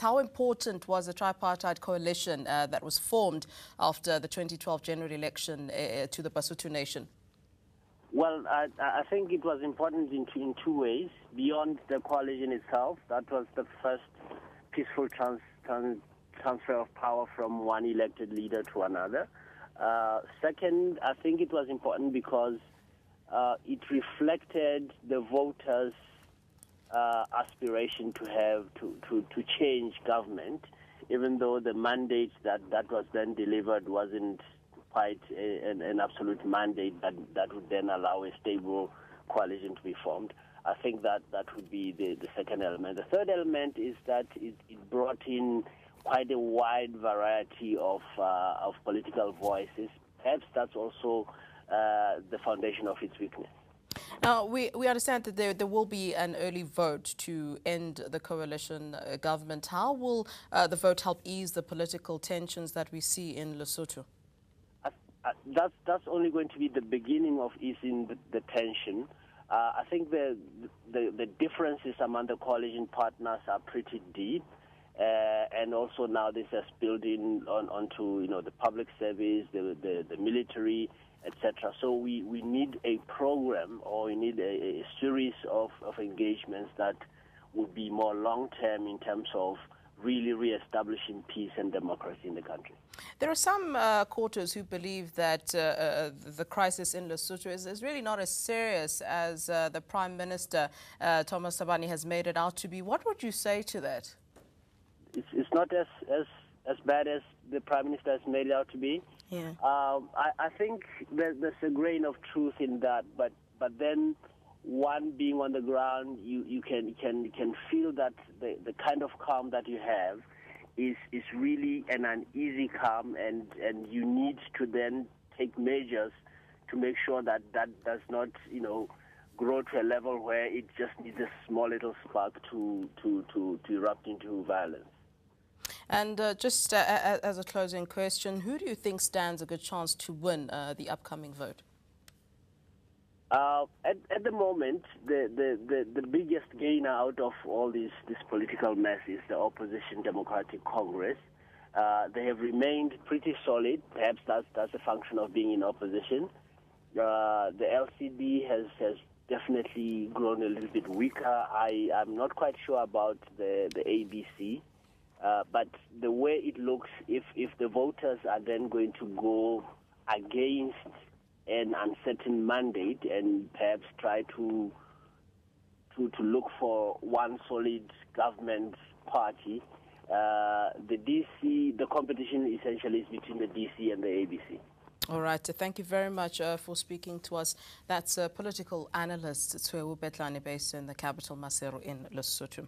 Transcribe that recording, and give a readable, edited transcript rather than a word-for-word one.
how important was the tripartite coalition that was formed after the 2012 general election to the Basotho nation? Well, I think it was important in two ways. Beyond the coalition itself, that was the first peaceful transfer of power from one elected leader to another. Second, I think it was important because it reflected the voters' aspiration to change government, even though the mandate that was then delivered wasn't quite an absolute mandate that would then allow a stable coalition to be formed. I think that would be the second element. The third element is that it brought in quite a wide variety of political voices. Perhaps that's also the foundation of its weakness. Now, we understand that there will be an early vote to end the coalition government. How will the vote help ease the political tensions that we see in Lesotho? That's only going to be the beginning of easing the tension. I think the differences among the coalition partners are pretty deep, and also now this has spilled in onto the public service, the military, etc. So we need a program, or we need a series of engagements that would be more long-term in terms of really re-establishing peace and democracy in the country. There are some quarters who believe that the crisis in Lesotho is really not as serious as the Prime Minister, Thomas Thabane, has made it out to be. What would you say to that? It's not as bad as the Prime Minister has made it out to be. Yeah. I think there's a grain of truth in that, but then one being on the ground, you can feel that the kind of calm that you have is really an uneasy calm, and you need to then take measures to make sure that does not grow to a level where it just needs a small little spark to erupt into violence. And just as a closing question, who do you think stands a good chance to win the upcoming vote? At the moment, the biggest gainer out of all this political mess is the Opposition Democratic Congress. They have remained pretty solid. Perhaps that's a function of being in opposition. The LCD has definitely grown a little bit weaker. I'm not quite sure about the ABC. But the way it looks, if the voters are then going to go against an uncertain mandate and perhaps try to look for one solid government party, the competition essentially is between the DC and the ABC. All right. Thank you very much for speaking to us. That's political analyst Tsoeu Petlane, based in the capital, Maseru, in Lesotho.